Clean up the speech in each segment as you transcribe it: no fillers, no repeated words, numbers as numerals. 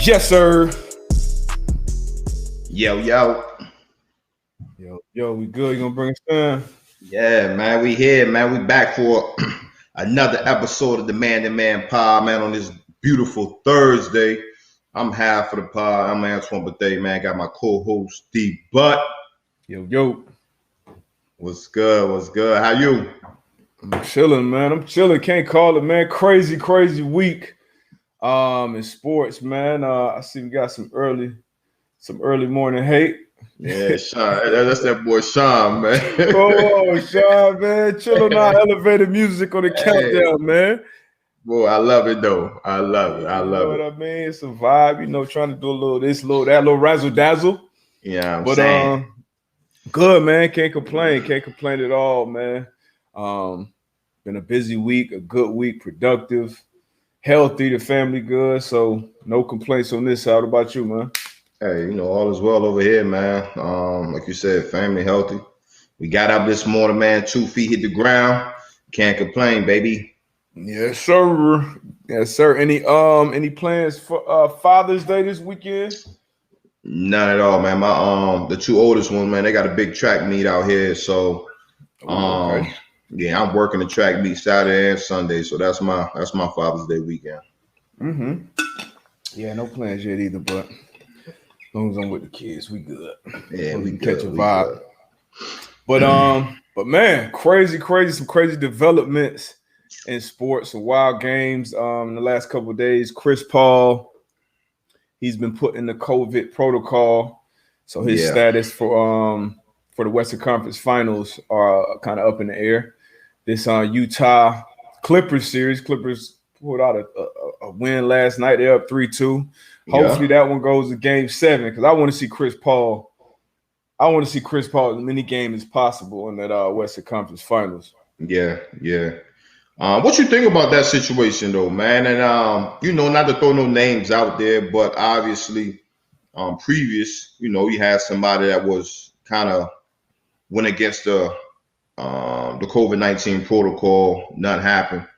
Yes, sir. Yo, We good. You gonna bring us in? yeah, man, we here, man. We back for another episode of the Man to Man Pod, man. On this beautiful Thursday, I'm half of the pod. I'm Antoine and Darius, man. Got my co-host D Butt. Yo. What's good? What's good? How you? I'm chilling, man. I'm chilling. Can't call it, man. Crazy week. In sports, man. I see we got some early morning hate. Yeah, Sean. That's that boy Sean, man. Oh, Sean, man. Chilling out elevated music on the countdown, man. Boy, I love it though. I love it. You know what I mean? It's a vibe, trying to do a little this, little that, little razzle dazzle. Yeah, I'm saying. Good, man. Can't complain. Can't complain at all, man. Been a busy week, a good week, productive, healthy, the family good. So no complaints on this side. What about you, man? Hey, all is well over here, man. Like you said, family healthy. We got up this morning, man. 2 feet hit the ground. Can't complain, baby. Yes, sir. Yes, sir. Any plans for Father's Day this weekend? None at all, man. My the two oldest ones, man, they got a big track meet out here. So Okay. yeah, I'm working the track meet Saturday and Sunday. So that's my Father's Day weekend. Mm-hmm. Yeah, no plans yet either, but as long as I'm with the kids, we good. Yeah, we can good, catch a vibe. Good. But man, crazy, some crazy developments in sports, some wild games. In the last couple of days, Chris Paul, he's been put in the COVID protocol, so his status for the Western Conference Finals are kind of up in the air. This Utah Clippers series, Clippers pulled out a win last night. They're up 3-2. Hopefully that one goes to Game 7 because I want to see Chris Paul. I want to see Chris Paul as many games as possible in that Western Conference Finals. Yeah. What you think about that situation though, man? And not to throw no names out there, but obviously, previous, you had somebody that was kind of went against the COVID-19 protocol, nothing happened.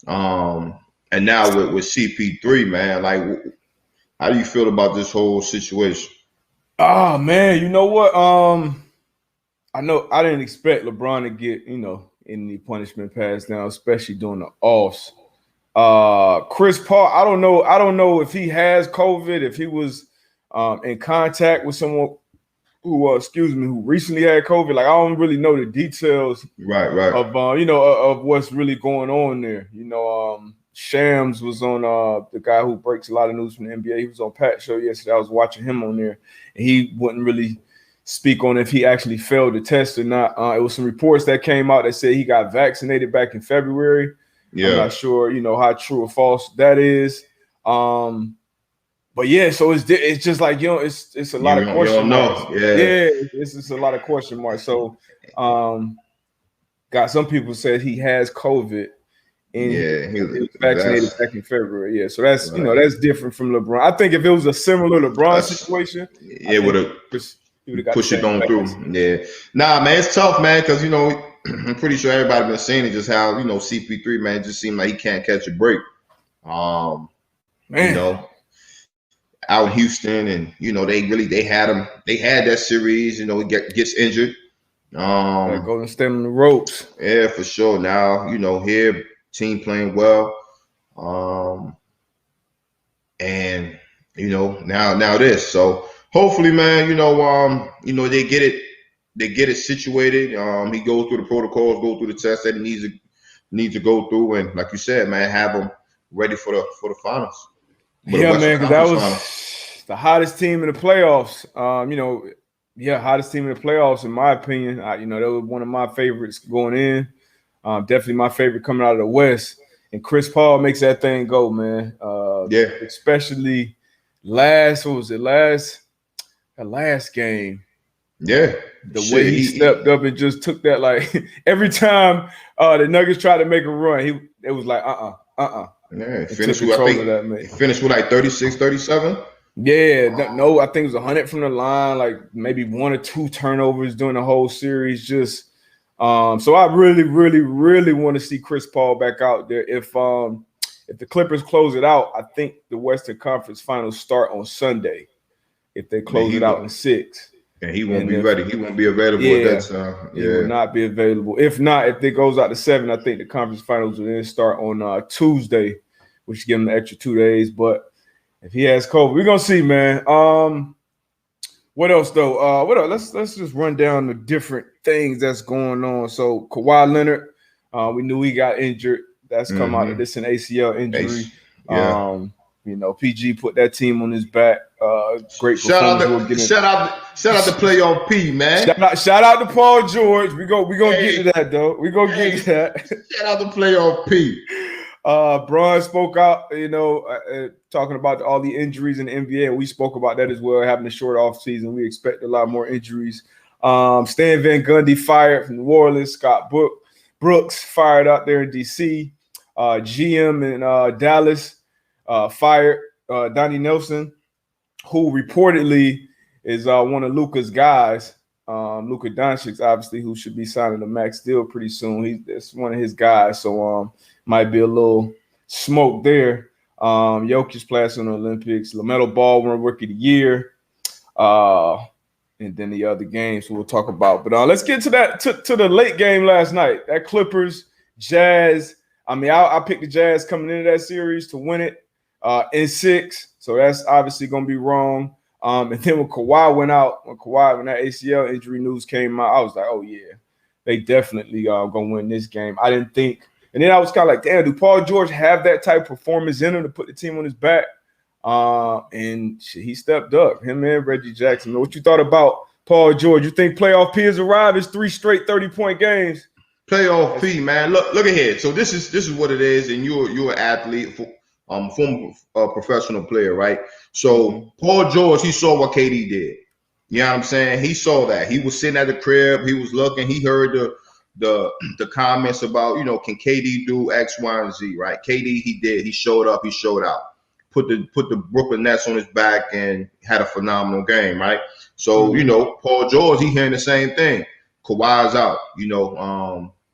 And now with CP3, man, like, how do you feel about this whole situation? Oh man, you know what? I know I didn't expect LeBron to get, any punishment passed down, especially during the offs. Chris Paul, I don't know if he has COVID, if he was in contact with someone who recently had COVID. Like, I don't really know the details right of of what's really going on there. Shams was on the guy who breaks a lot of news from the NBA. He was on Pat's show yesterday. I was watching him on there, and he wouldn't really speak on if he actually failed the test or not. It was some reports that came out that said he got vaccinated back in February. Yeah. I'm not sure, how true or false that is. But yeah, so it's just like, it's a lot of question marks. It's just a lot of question marks. So, got some people said he has COVID. And he was vaccinated back in February. Yeah, so that's that's different from LeBron. I think if it was a similar LeBron situation, it would have pushed it on through. Yeah, nah, man, it's tough, man, because I'm pretty sure everybody been saying it, just how CP3, man, just seemed like he can't catch a break. Out in Houston, and they had him. They had that series. He gets injured. Golden State on the ropes. Yeah, for sure. Now here. Team playing well, and now this. So hopefully, man, they get it situated. He goes through the protocols, go through the tests that he needs to go through, and like you said, man, have him ready for the finals. Yeah, man, because that was the hottest team in the playoffs. Hottest team in the playoffs, in my opinion. That was one of my favorites going in. Definitely my favorite coming out of the West. And Chris Paul makes that thing go, man. Especially last game. Yeah. The way he stepped up and just took that, like, every time the Nuggets tried to make a run, it was like, Yeah, finished with like 36, 37. Yeah, no, I think it was 100 from the line, like maybe 1 or 2 turnovers during the whole series. Just so I really want to see Chris Paul back out there. If if the Clippers close it out, I think the Western Conference Finals start on Sunday. If they close it out in 6. And he won't be ready. He won't be available at that time. He will not be available. If not, if it goes out to 7, I think the conference finals will then start on Tuesday, which give him an extra 2 days. But if he has COVID, we're gonna see, man. What else though? What else? Let's just run down the different things that's going on. So Kawhi Leonard, we knew he got injured. That's come out of this an ACL injury. PG put that team on his back. Great performance. Shout out to playoff P, man. Shout out to Paul George. We gonna get to that though. We gonna get to that. Shout out to playoff P. Bron spoke out, talking about all the injuries in the NBA, and we spoke about that as well, having a short off season. We expect a lot more injuries. Stan Van Gundy fired from New Orleans. Scott Brooks fired out there in DC. GM in Dallas fired Donnie Nelson, who reportedly is one of Luka's guys. Luka Doncic, obviously, who should be signing a max deal pretty soon. That's one of his guys, so might be a little smoke there. Jokic plays in the Olympics. LaMelo Ball won Rookie of the Year. And then the other games we'll talk about. But let's get to that to the late game last night. That Clippers Jazz. I picked the Jazz coming into that series to win it in 6. So that's obviously going to be wrong. And then when Kawhi went out, when that ACL injury news came out, I was like, oh yeah, they definitely going to win this game. I didn't think. And then I was kind of like, damn, do Paul George have that type of performance in him to put the team on his back? And he stepped up, him and Reggie Jackson. What you thought about Paul George? You think playoff P has arrived? It's 3 straight 30-point games. Playoff P, man. Look ahead. So this is what it is, and you're an athlete, former professional player, right? So Paul George, he saw what KD did. You know what I'm saying? He saw that. He was sitting at the crib. He was looking. He heard the comments about, can KD do X, Y, and Z, right? KD, he did. He showed up. He showed out. Put the Brooklyn Nets on his back and had a phenomenal game, right? So, Paul George, he hearing the same thing. Kawhi's out.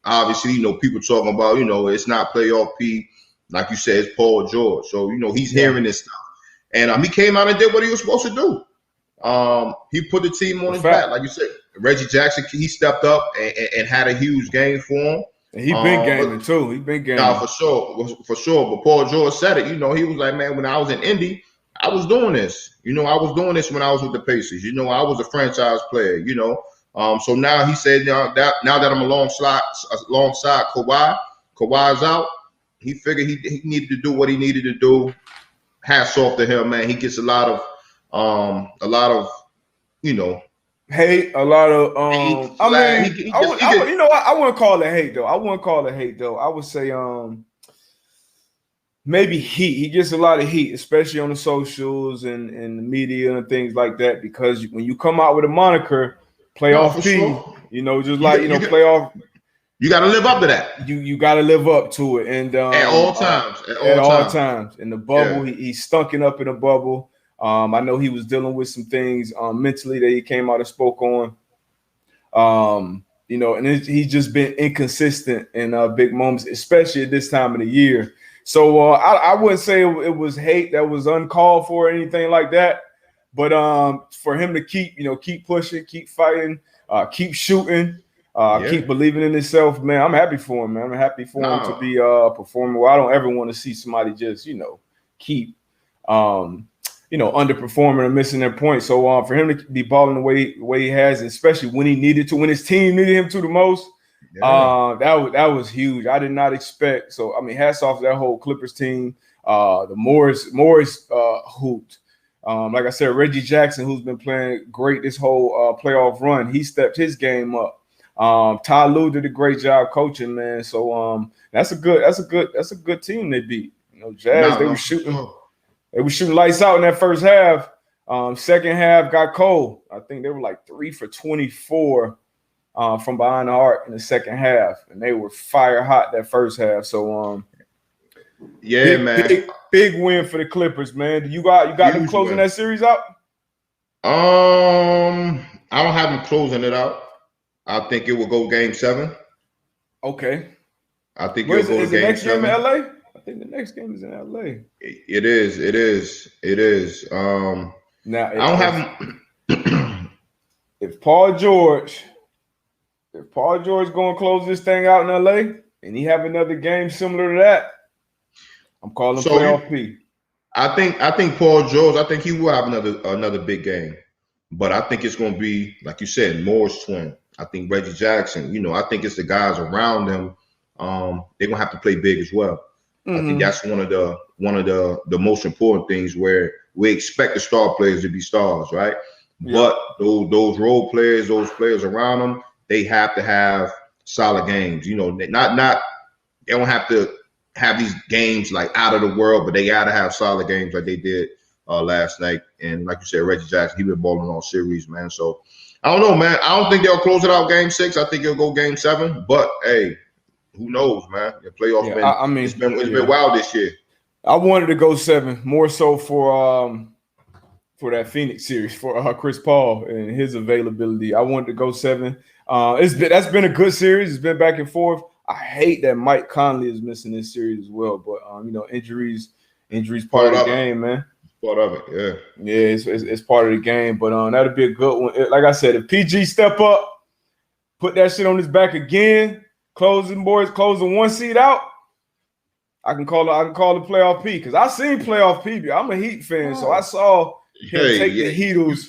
Obviously, people talking about, it's not playoff P. Like you said, it's Paul George. So, he's hearing this stuff. And he came out and did what he was supposed to do. He put the team on his back. Like you said, Reggie Jackson, he stepped up and had a huge game for him. And he been gaming too. He been gaming. Nah, for sure. But Paul George said it. He was like, man, when I was in Indy, I was doing this. I was doing this when I was with the Pacers. I was a franchise player. So now he said, now that I'm alongside Kawhi's out. He figured he needed to do what he needed to do. Hats off to him, man. He gets a lot of hate, a lot of hate, I wouldn't call it hate though. I would say maybe heat. He gets a lot of heat, especially on the socials and the media and things like that, because when you come out with a moniker, playoff P, sure. Playoff. You got to live up to that. You got to live up to it, and at all times. At all times. In the bubble, he's stunking up in the bubble. I know he was dealing with some things mentally that he came out and spoke on. And he's just been inconsistent in big moments, especially at this time of the year. So I wouldn't say it was hate that was uncalled for or anything like that. But for him to keep pushing, keep fighting, keep shooting, keep believing in himself, man, I'm happy for him, man. I'm happy for him to be performing. Well, I don't ever want to see somebody just, keep underperforming or missing their point. So for him to be balling the way he has, especially when he needed to, when his team needed him to the most, that was huge. I did not expect. So hats off to that whole Clippers team. The Morris hooped. Like I said, Reggie Jackson, who's been playing great this whole playoff run, he stepped his game up. Ty Lue did a great job coaching, man. So that's a good team they beat. Jazz, they were shooting. Sure. They were shooting lights out in that first half. Second half got cold. I think they were like 3 for 24 from behind the arc in the second half, and they were fire hot that first half. So big win for the Clippers, man. You got them closing that series out? I don't have them closing it out. I think it will go game 7. Okay. I think it'll go to game 7. Is the next game in LA? think the next game is in LA. It is. Now, I don't have. if Paul George going to close this thing out in LA and he have another game similar to that, I'm calling playoff P. I think Paul George. I think he will have another big game, but I think it's going to be like you said, Moore's twin. I think Reggie Jackson. I think it's the guys around them. They're gonna have to play big as well. I think that's one of the most important things where we expect the star players to be stars, right? Yeah. But those role players, those players around them, they have to have solid games. Not they don't have to have these games like out of the world, but they gotta have solid games like they did last night. And like you said, Reggie Jackson, he been balling all series, man. So I don't know, man. I don't think they'll close it out game 6. I think it'll go game 7. But hey, who knows, man? The playoffs it's been wild this year. I wanted to go 7 more so for that Phoenix series for Chris Paul and his availability. I wanted to go 7. That's been a good series. It's been back and forth. I hate that Mike Conley is missing this series as well, but injuries part of the game, man. Part of it, yeah. Yeah, it's part of the game, but that'll be a good one. Like I said, if PG step up, put that shit on his back again, closing 1 seed out, I can call the playoff P because I seen playoff P. I'm a Heat fan, so I saw him take the Heatles.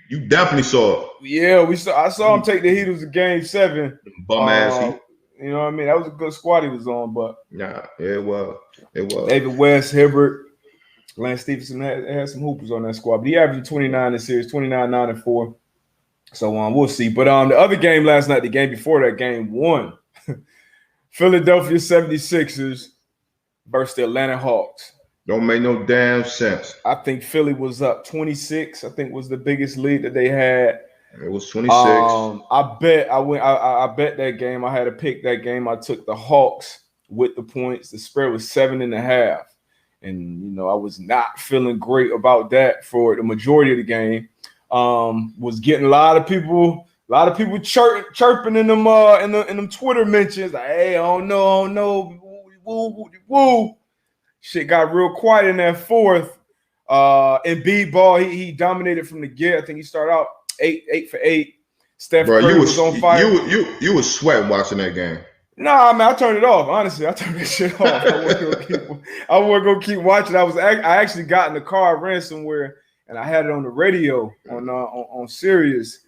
You definitely saw it. Yeah, I saw him take the Heatles to game 7. Bum ass Heat. You know what I mean? That was a good squad he was on, but it was. David West, Hibbert, Lance Stephenson had some hoopers on that squad, but he averaged 29 in the series, 29, 9, and 4. So we'll see. But the other game last night, the game before that, game 1, Philadelphia 76ers versus the Atlanta Hawks. Don't make no damn sense. I think Philly was up 26. I think was the biggest lead that they had. It was 26. I bet that game. I had to pick that game. I took the Hawks with the points. The spread was 7.5. And, I was not feeling great about that for the majority of the game. Was getting a lot of people chirping in them in them Twitter mentions. Like, hey, I don't know. Woo. Shit got real quiet in that fourth. Embiid ball, he dominated from the get. I think he started out 8 for 8. Steph Curry was on fire. You was sweating watching that game. Nah, man, I turned it off. Honestly, I turned that shit off. I wasn't gonna keep watching. I actually got in the car, I ran somewhere, and I had it on the radio on Sirius,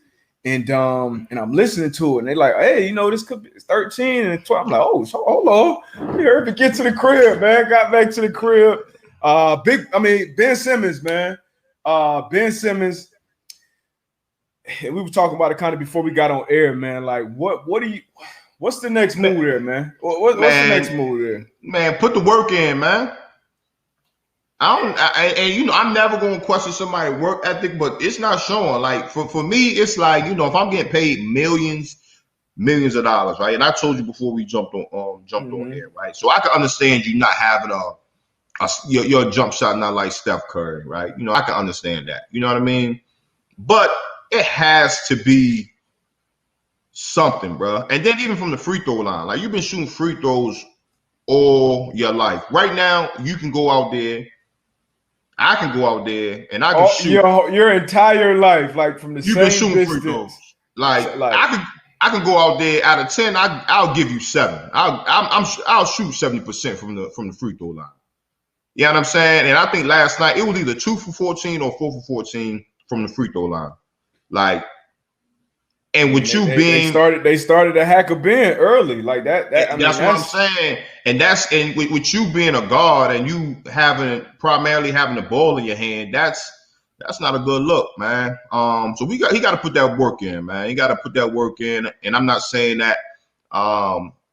and I'm listening to it, and they're like, "Hey, this could be 13 and 12." I'm like, "Oh, so hold on, we heard to get to the crib, man." Got back to the crib. Ben Simmons, man. Ben Simmons. We were talking about it kind of before we got on air, man. Like, what's the next move there, man? What's the next move there? Man, put the work in, man. I'm never gonna question somebody's work ethic, but it's not showing. Like for me, it's like, if I'm getting paid millions of dollars, right? And I told you before we jumped on here, right? So I can understand you not having your jump shot not like Steph Curry, right? I can understand that. You know what I mean? But it has to be something, bro. And then even from the free throw line, like you've been shooting free throws all your life. Right now, you can go out there. I can go out there and I can shoot your entire life, like from the You've same been shooting distance. Free throws. Like I can go out there out of 10. I'll give you 7. I'll shoot 70% from the free throw line. You know what I'm saying? And I think last night it was either 2 for 14 or 4 for 14 from the free throw line. Like, and with they started to hack a Ben early, like that. That's what I'm saying. And with you being a guard and you primarily having the ball in your hand, that's not a good look, man. So he got to put that work in, man. He got to put that work in. And I'm not saying that.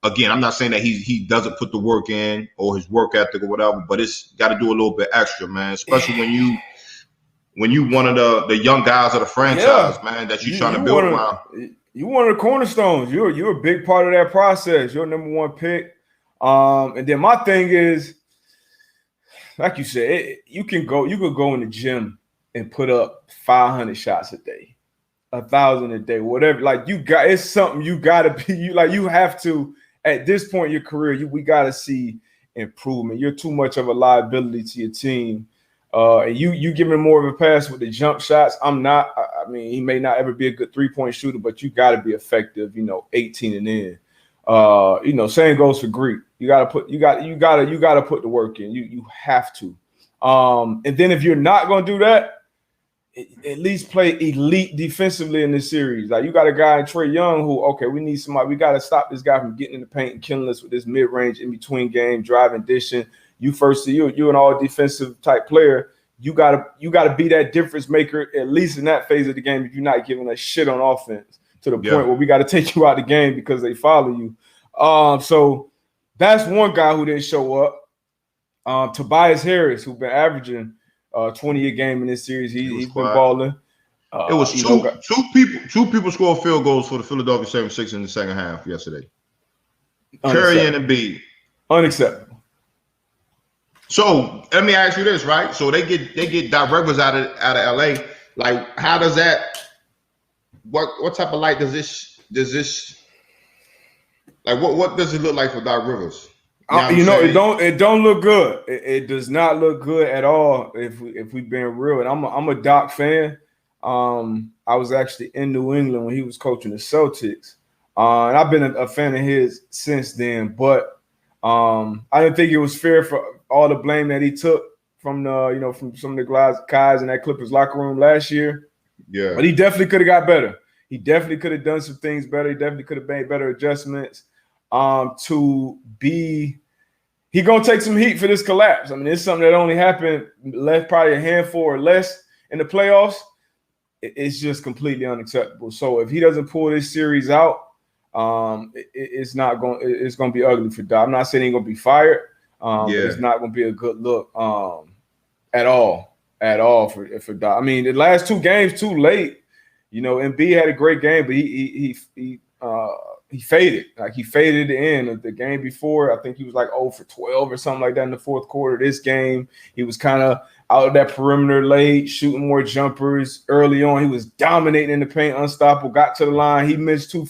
Again, I'm not saying that he doesn't put the work in or his work ethic or whatever, but it's got to do a little bit extra, man. Especially when you one of the young guys of the franchise, man, that you're trying to build around. You one of the cornerstones. You're a big part of that process. You're number 1 pick. And then my thing is, like you said, you could go in the gym and put up 500 shots a day, 1,000 a day, whatever. Like it's something you gotta be. You have to at this point in your career. We gotta see improvement. You're too much of a liability to your team. And you giving more of a pass with the jump shots. I'm not. I mean, he may not ever be a good 3-point shooter, but you got to be effective. 18 and in. Same goes for Greek. You got to put the work in. You have to. And then if you're not going to do that, at least play elite defensively in this series. Like, you got a guy in Trae Young who, okay, we need somebody. We got to stop this guy from getting in the paint and killing us with this mid-range in between game, driving, dishing. You're an all defensive type player. You gotta be that difference maker, at least in that phase of the game, if you're not giving us shit on offense to the point where we got to take you out of the game because they follow you. So that's one guy who didn't show up. Tobias Harris, who's been averaging 20 a game in this series. He's been balling. It was two people scored field goals for the Philadelphia 76ers in the second half yesterday. Curry and Embiid. Unacceptable. So let me ask you this, right? So they get Doc Rivers out of LA. Like, how does that? What type of light does this? Like, what does it look like for Doc Rivers? It don't look good. It does not look good at all. If we've been real, and I'm a Doc fan. I was actually in New England when he was coaching the Celtics, and I've been a fan of his since then. But I didn't think it was fair for all the blame that he took from from some of the guys in that Clippers locker room last year. Yeah. But he definitely could have got better. He definitely could have done some things better. He definitely could have made better adjustments. He gonna take some heat for this collapse. I mean, it's something that only happened probably a handful or less in the playoffs. It's just completely unacceptable. So if he doesn't pull this series out, it's gonna be ugly for Doc. I'm not saying he's gonna be fired. But it's not going to be a good look at all for Doc. I mean, the last two games too late. Embiid had a great game, but he faded. Like, he faded at the end of the game before. I think he was like 0 for 12 or something like that in the fourth quarter. This game, he was kind of out of that perimeter late, shooting more jumpers early on. He was dominating in the paint, unstoppable. Got to the line. He missed two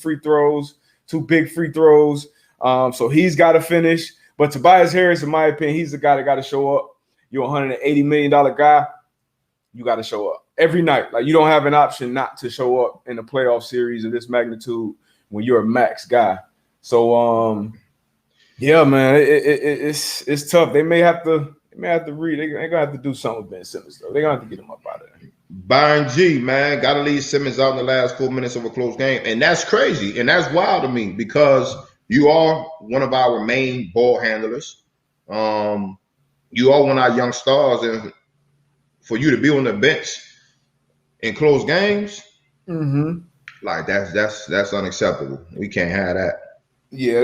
big free throws. So he's got to finish. But Tobias Harris, in my opinion, he's the guy that got to show up. You're a $180 million guy. You got to show up every night. Like, you don't have an option not to show up in a playoff series of this magnitude when you're a max guy. So, yeah, man, it's tough. They may have to read. They're gonna have to do something with Ben Simmons, though. They're gonna have to get him up out of there. Byron G, man, got to leave Simmons out in the last 4 minutes of a close game, and that's crazy, and that's wild to me because you are one of our main ball handlers. You are one of our young stars, and for you to be on the bench in close games, like that's unacceptable. We can't have that. Yeah,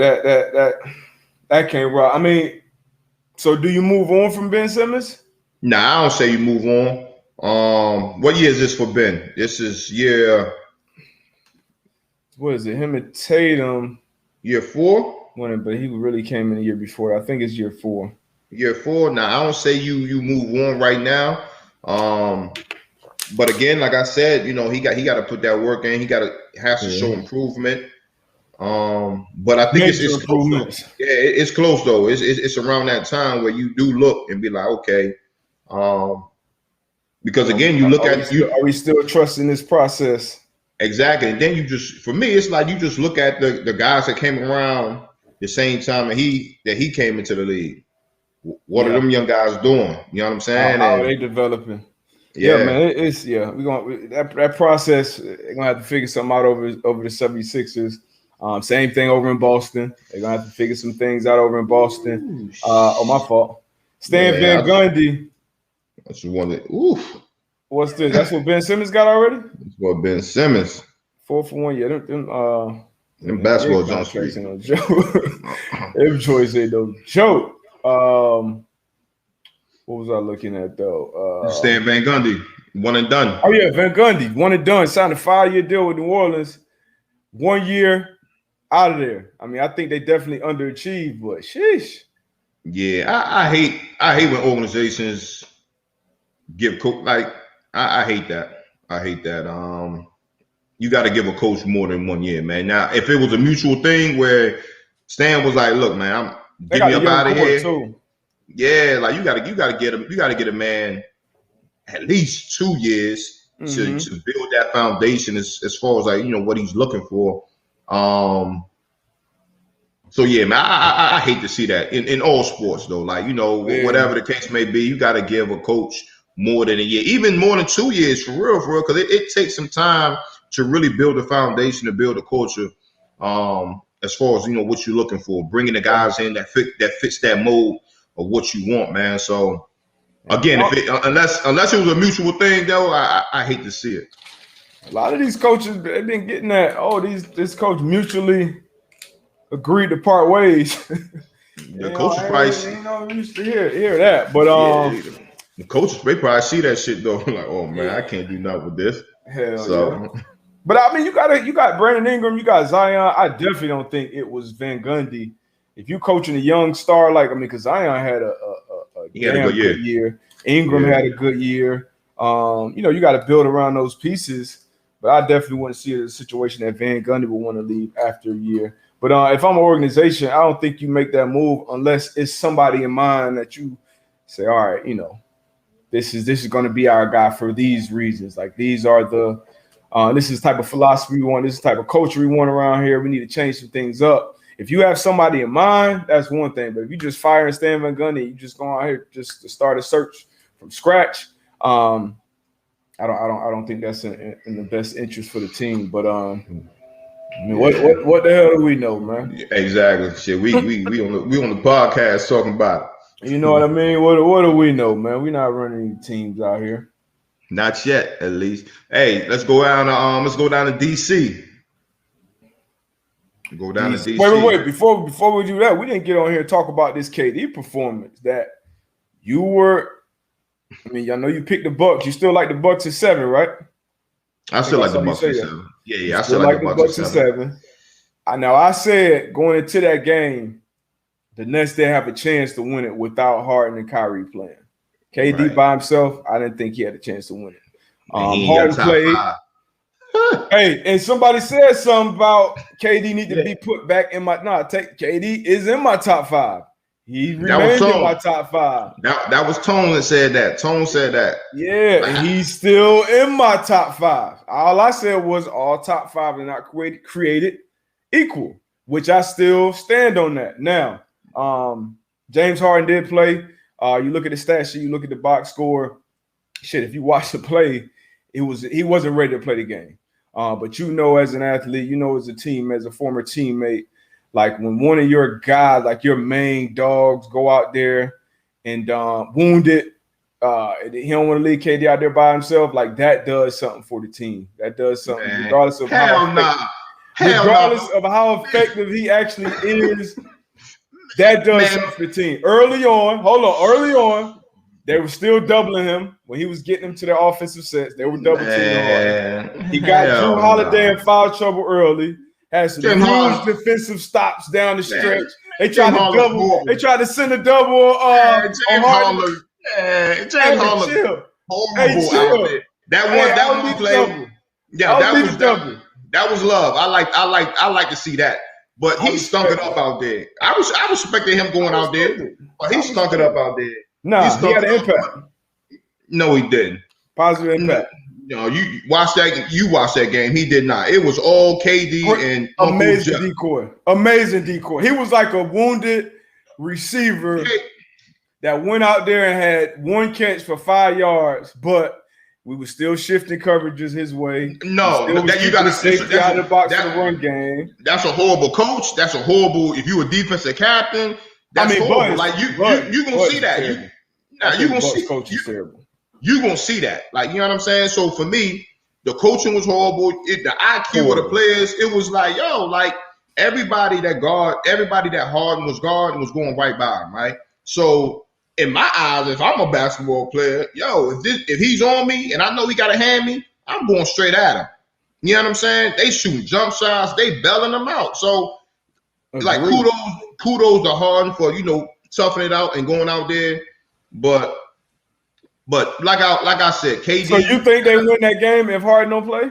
that can't rock. I mean, so do you move on from Ben Simmons? Nah, I don't say you move on. What year is this for Ben? This is year. What is it? Him and Tatum. Year 4? But he really came in the year before. I think it's year 4. Year 4. Now, I don't say you move on right now. But again, like I said, he got to put that work in. He has to show improvement. But I think it's close though. Yeah, it's close though. It's around that time where you do look and be like, okay. Because again, you look at you. Are we still trusting this process? Exactly. And then for me, it's like you just look at the guys that came around the same time that he came into the league. What are them young guys doing? You know what I'm saying? How are they developing? Yeah, man. We're gonna that process. They're gonna have to figure something out over the 76ers. Same thing over in Boston. They're gonna have to figure some things out over in Boston. My fault. Stan Van Gundy. That's the one that. Oof. What's this? That's what Ben Simmons got already? That's what Ben Simmons. 4 for 1. Yeah, them basketball jumps ain't no joke. Them choice ain't no joke. What was I looking at though? Stan Van Gundy, one and done. Oh yeah, Van Gundy, one and done. Signed a 5-year deal with New Orleans. 1 year out of there. I mean, I think they definitely underachieved, but sheesh. Yeah, I hate when organizations give coach like. I hate that. I hate that. You got to give a coach more than 1 year, man. Now, if it was a mutual thing where Stan was like, "Look, man, get me up out of here. Too. Yeah, like you gotta get a man at least 2 years to build that foundation as far as like what he's looking for. So yeah, man, I hate to see that in all sports though. Like whatever the case may be, you got to give a coach more than a year, even more than 2 years for real, because it takes some time to really build a foundation, to build a culture. As far as what you're looking for, bringing the guys in that fits that mold of what you want, man. So again, unless it was a mutual thing though, I hate to see it. A lot of these coaches, they've been getting that. Oh, this coach mutually agreed to part ways. The coaches probably used to hear that, but the coaches they probably see that shit though. Like, oh man, I can't do nothing with this. Hell yeah. But I mean, you got Brandon Ingram, you got Zion. I definitely don't think it was Van Gundy. If you coaching a young star, because Zion had a damn good year. Ingram had a good year. You got to build around those pieces. But I definitely want to see a situation that Van Gundy would want to leave after a year. But if I'm an organization, I don't think you make that move unless it's somebody in mind that you say, all right, this is going to be our guy for these reasons. Like these are the this is the type of philosophy we want. This is the type of culture we want around here. We need to change some things up. If you have somebody in mind, that's one thing. But if you just fire Stan Van Gundy, you just go out here just to start a search from scratch. I don't think that's in the best interest for the team. But I mean, what the hell do we know, man? Exactly. Shit, we on the podcast talking about it. You know what I mean? What do we know, man? We're not running any teams out here. Not yet, at least. Hey, let's go down to DC. Go down to DC. Wait. Before we do that, we didn't get on here and talk about this KD performance that you were. I mean, I know you picked the Bucks. You still like the Bucks at 7, right? I still like the Bucks at 7. Yeah. I still like the Bucks at 7. I said going into that game, the Nets didn't have a chance to win it without Harden and Kyrie playing. KD by himself, I didn't think he had a chance to win it. Harden played. Hey, and somebody said something about KD need to be put back in my. KD is in my top 5. He remains in my top 5. That was Tone that said that. Tone said that. Yeah, and he's still in my top 5. All I said was all top 5 are not created equal, which I still stand on that. Now, James Harden did play. You look at the stat sheet, you look at the box score. Shit, if you watch the play, he wasn't ready to play the game. But as an athlete, as a team, as a former teammate, like when one of your guys, like your main dogs, go out there and wounded, he don't want to leave KD out there by himself. Like that does something for the team. That does something, regardless of how effective he actually is. That does something for the team. Early on, they were still doubling him when he was getting them to their offensive sets. They were double teaming hard. He got Drew Holiday in foul trouble early. Had some huge defensive stops down the stretch. They tried to double. They tried to send a double on Harden. James Harden, chill. That one play. Yeah, that was love. I like to see that. But he stunk it up out there. I respected him going out there. But he stunk it up out there. Nah, he had an impact. No, he didn't. Positive impact. No, you watched that game. He did not. It was all KD and amazing decoy. Amazing decoy. He was like a wounded receiver that went out there and had one catch for 5 yards, but we were still shifting coverages his way. No, that you got to safety out of the box for the run game. That's a horrible coach. That's a horrible. If you a defensive captain, that's horrible. Like you gonna see that. You gonna see coach is terrible. You gonna see that. Like, you know what I'm saying? So for me, the coaching was horrible. The IQ of the players, it was like, like everybody that Harden was guarding was going right by him, right? So in my eyes, if I'm a basketball player, if he's on me and I know he got to hand me, I'm going straight at him. You know what I'm saying? They shooting jump shots, they belling them out. So like kudos to Harden for toughing it out and going out there, but like I said, KD. So you think they win that game if Harden don't play?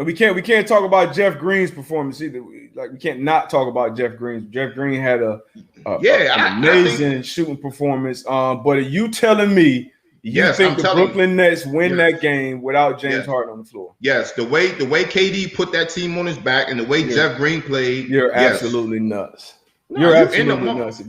And we can't talk about Jeff Green's performance either. We can't not talk about Jeff Green. Jeff Green had an amazing shooting performance. But are you telling me think the Brooklyn Nets win that game without James Harden on the floor? Yes, the way KD put that team on his back and the way Jeff Green played, you're absolutely nuts. You're absolutely nuts.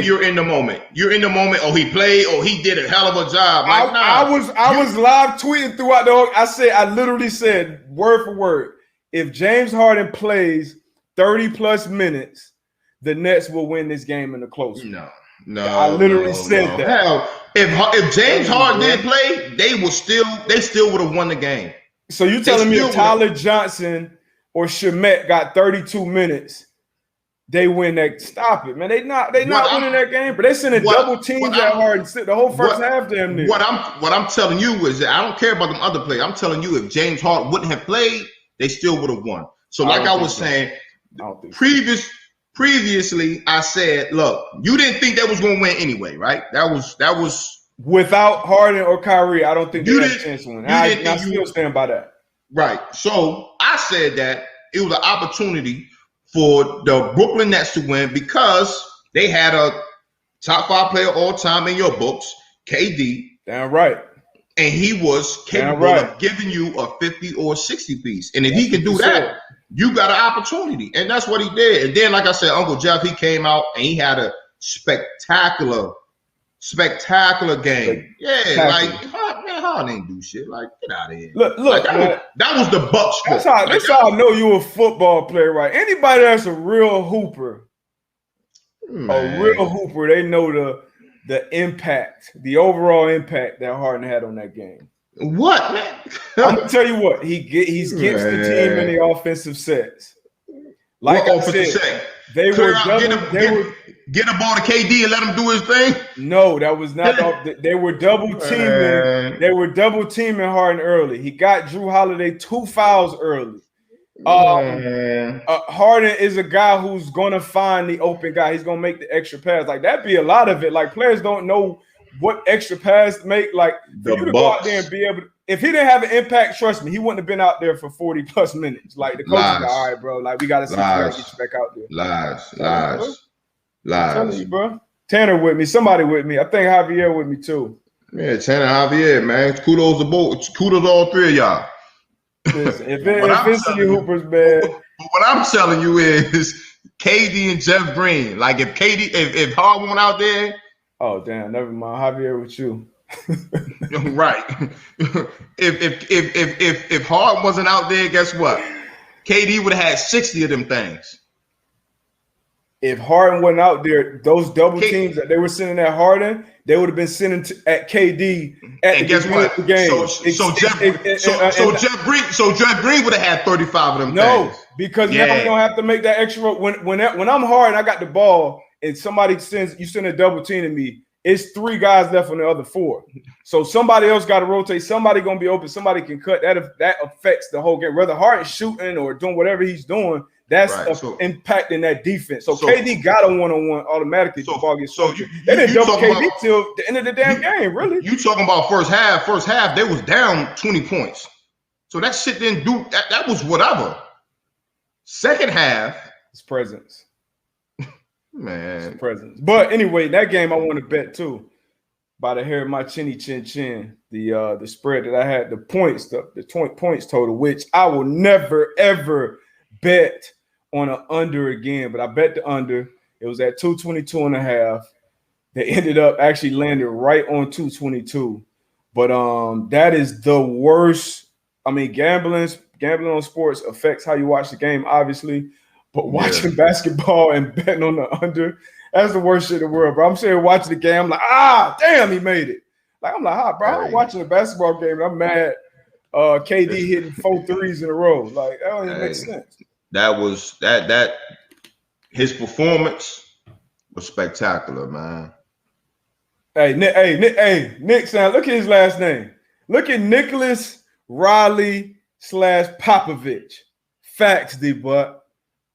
You're in the moment. You're in the moment. Oh, he played. Oh, he did a hell of a job. I was live tweeting throughout the whole. I literally said word for word, if James Harden plays 30 plus minutes, the Nets will win this game in the close. No. I literally said that. Hell, if James Harden did play, they still would have won the game. So you telling me if Tyler Johnson or Shamet got 32 minutes? They win that. Stop it, man. They not winning that game, but they sending double teams at Harden the whole first half. Damn near. What I'm telling you is that I don't care about them other players. I'm telling you, if James Harden wouldn't have played, they still would have won. So, like I was saying, previously, I said, look, you didn't think that was going to win anyway, right? That was without Harden or Kyrie. I don't think they had a chance to win. I still stand by that. Right. So I said that it was an opportunity for the Brooklyn Nets to win because they had a top 5 player all time in your books, KD. Damn right. And he was capable of giving you a 50 or 60 piece. And if he can do that, you got an opportunity. And that's what he did. And then, like I said, Uncle Jeff, he came out and he had a spectacular game. Harden ain't do shit. Like, get out of here. Look, that was the Bucks. That's how I know you a football player, right? Anybody that's a real hooper, they know the impact, the overall impact that Harden had on that game. What, man? I'm gonna tell you what he's against the team in the offensive sets. Like I said, they were get the ball to KD and let him do his thing. No, that was not. They were double teaming. They were double teaming Harden early. He got Drew Holiday 2 fouls early. Harden is a guy who's gonna find the open guy. He's gonna make the extra pass. Like that'd be a lot of it. Like players don't know what extra pass to make. Like for you to go out there and be able to. If he didn't have an impact, trust me, he wouldn't have been out there for 40 plus minutes. Like the coach is like, all right, bro. Like we gotta see if we gotta get you back out there. Lies. I'm telling you, bro. Tanner with me, somebody with me. I think Javier with me too. Yeah, Tanner, Javier, man. Kudos to both. Kudos to all three of y'all. Listen, if it's any hoopers, man. What I'm telling you is KD and Jeff Green. Like if Harden went out there. Oh damn, never mind. Javier with you. Right. If Harden wasn't out there, guess what? KD would have had 60 of them things. If Harden wasn't out there, those double teams that they were sending at Harden, they would have been sending at KD at the beginning of the game. So Jeff Green would have had 35 of them. No, because now we don't have to make that extra. When I'm Harden, I got the ball, and somebody send a double team to me. It's 3 guys left on the other 4. So somebody else got to rotate. Somebody gonna be open. Somebody can cut. That affects the whole game. Whether Harden's shooting or doing whatever he's doing. That's impacting that defense. So KD got a one-on-one automatically. They didn't double KD till the end of the damn game, really. You talking about first half? First half, they was down 20 points. So that shit didn't do that. That was whatever. Second half, his presence, man, his presence. But anyway, that game I want to bet too. By the hair of my chinny chin chin, the spread that I had, the points total, which I will never ever bet on an under again, but I bet the under. It was at 222.5. They ended up actually landing right on 222. But that is the worst. I mean, gambling on sports affects how you watch the game, obviously. But watching basketball and betting on the under, that's the worst shit in the world, bro. I'm sitting watching the game. I'm like, damn, he made it. Like, I'm like, bro, I'm watching a basketball game and I'm mad. KD hitting 4 threes in a row. Like, that don't even make sense. That was that his performance was spectacular, man. Hey, Nick, son, look at his last name. Look at Nicholas Riley /Popovich. Facts, D-Butt.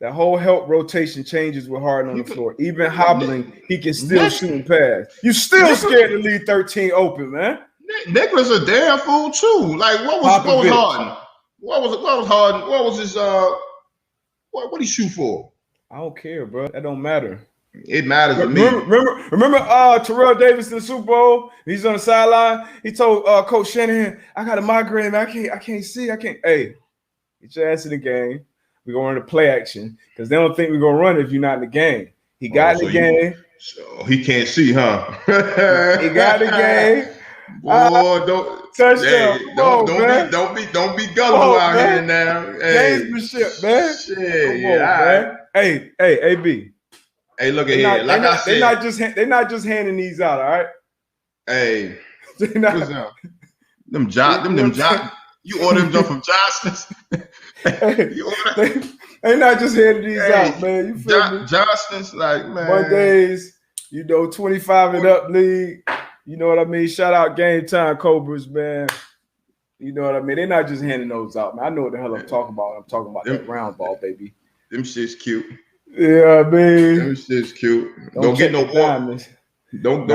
That whole help rotation changes with Harden on the floor. Even hobbling, he can still shoot and pass. You still scared to leave 13 open, man. Nicholas a damn fool too. Like what was Harden? What was Harden? What was his what he shoot for? I don't care, bro. That don't matter. It matters to Remember, me. Terrell Davis in the Super Bowl? He's on the sideline. He told Coach Shanahan, "I got a migraine. Man. I can't see. I can't." Hey, get your ass in the game. We're going to play action because they don't think we're gonna run if you're not in the game. He got in the game. So he can't see, huh? He got in the game. Boy, don't touchdown. Hey, don't be gullible out here now. Hey, gamesmanship, man. Shit, Come on, man. Hey, AB. Hey, look at here. Like I said, they're not just handing these out, all right? Hey, what's up? Them John. You order them from Johnston's. They not just handing these out, man. You feel me? Johnston's, like, man. Mondays, 25 and up league. You know what I mean? Shout out Game Time Cobras, man. You know what I mean? They're not just handing those out, man. I know what the hell I'm talking about. I'm talking about that round ball, baby. Them shit's cute. Yeah, man. Them shit's cute. Don't get no water. Don't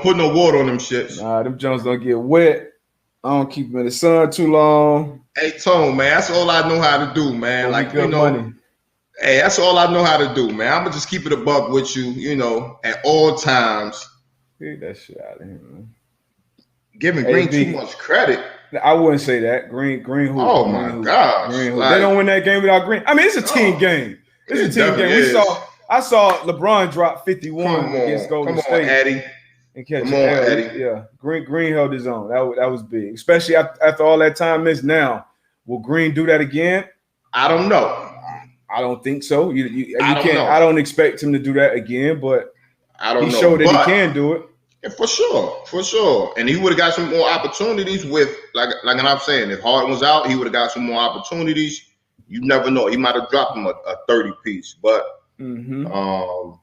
put no water on them shits. Nah, them Jones don't get wet. I don't keep them in the sun too long. Hey, Tone, man, that's all I know how to do, man. Like, good money. Hey, that's all I know how to do, man. I'm gonna just keep it a buck with you, at all times. Get that shit out of here, man. Giving Green too much credit. I wouldn't say that. Green who? Oh my gosh. Green who? They don't win that game without Green. I mean, it's a team game. It's a team game. I saw LeBron drop 51 against Golden State. Come on, Eddie. And catch Eddie. Yeah, Green held his own. That was big, especially after all that time missed. Now, will Green do that again? I don't know. I don't think so. You can't. Know. I don't expect him to do that again, but I don't know. He showed that he can do it. Yeah, for sure. And he would have got some more opportunities with, like I'm saying, if Harden was out, he would have got some more opportunities. You never know. He might have dropped him a 30 piece, but matter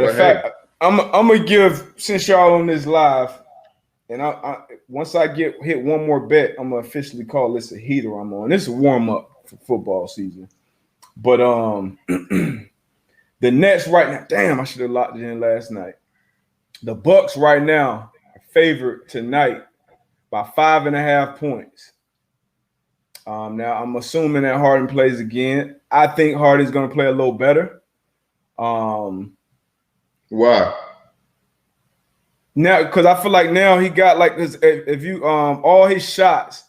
of fact, I'm gonna give, since y'all on this live, and I once I hit one more bet, I'm gonna officially call this a heater I'm on. This is a warm up for football season. But the Nets right now, damn, I should have locked it in last night. The Bucks right now are favored tonight by 5.5 points. Now I'm assuming that Harden plays again. I think Harden's going to play a little better. Why? Now, because I feel like now he got like this. If you all his shots,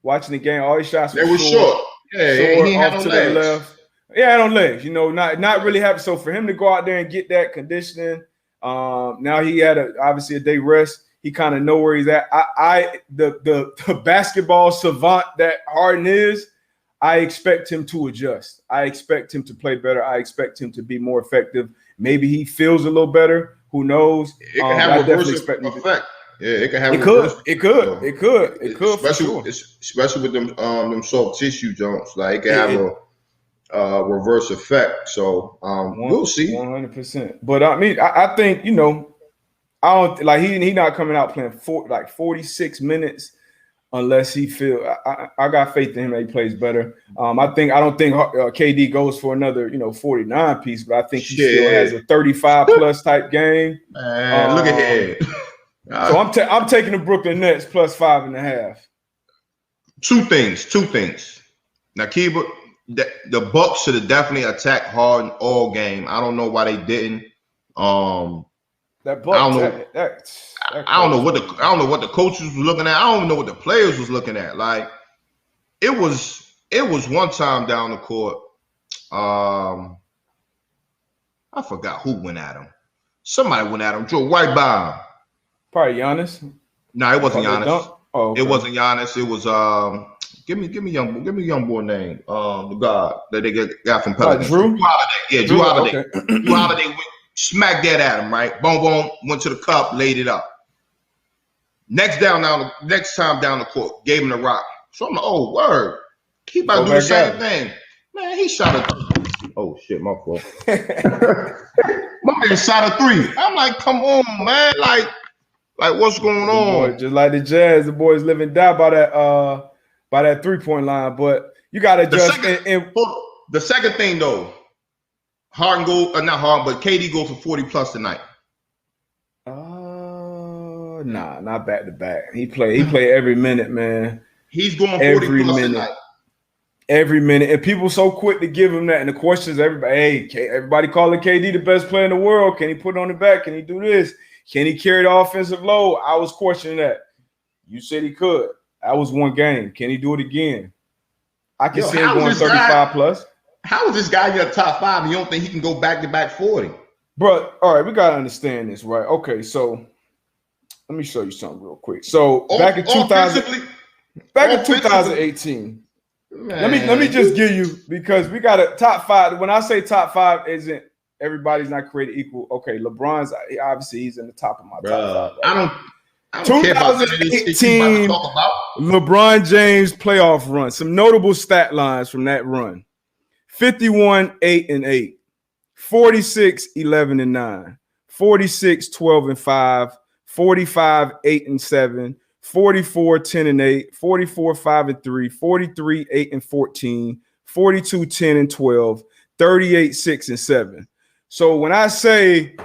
watching the game, all his shots they were short. Yeah, he had off to the left. Yeah, on legs. Not really happy. So for him to go out there and get that conditioning. Now he had obviously a day rest. He kind of know where he's at. The basketball savant that Harden is, I expect him to adjust. I expect him to play better. I expect him to be more effective. Maybe he feels a little better. Who knows? It can have a reverse effect. Yeah, it can have. It could. Especially with them soft tissue joints. Like it can have a reverse effect. So we'll see. 100%. But I mean, I think I don't like he not coming out playing 46 minutes unless he feel. I got faith in him that he plays better. I don't think KD goes for another 49 piece, but I think he still has a 35 plus type game. Man, look ahead. So I'm taking the Brooklyn Nets plus 5.5. Two things. Now, Kiba, the Bucks should have definitely attacked Harden all game. I don't know why they didn't. I don't know what the coaches was looking at. I don't know what the players was looking at. Like it was one time down the court. I forgot who went at him. Somebody went at him, drove right by him. Probably Giannis. No, it wasn't Giannis. Oh, okay. It wasn't Giannis. It was give me young boy name. The guy that they got from Pelicans. Drew Holiday. Yeah, Drew Holiday. Okay. Drew Holiday went, smacked that at him, right? Boom, boom, went to the cup, laid it up. Next time down the court, gave him the rock. So I'm like, oh, word. Keep about doing the same thing. Man, he shot a oh shit, my fault. My man shot a 3. I'm like, come on, man. Like what's going on? Boy, just like the Jazz, the boys live and die by that 3-point line. But you gotta adjust. The second thing though, Harden not Harden, but KD go for 40 plus tonight. Nah, not back to back. He play every minute, man. He's going 40 every plus minute. tonight. Every minute, and people so quick to give him that. And the question is, everybody calling KD the best player in the world. Can he put it on the back? Can he do this? Can he carry the offensive load? I was questioning that. You said he could. That was one game. Can he do it again? I can see him going 35 plus. How is this guy in your top 5 and you don't think he can go back-to-back 40? Bro, all right, we got to understand this, right? Okay, so let me show you something real quick. So back in 2018, let me just give you, because we got a top 5. When I say top 5, isn't everybody's not created equal. Okay, LeBron's obviously he's in the top of my top 5. Right? I don't care about this shit you about to talk about. LeBron James playoff run. Some notable stat lines from that run: 51-8-8, 46-11-9, 46-12-5, 45-8-7, 44-10-8, 44-5-3, 43-8-14, 42-10-12, 38-6-7. So when I say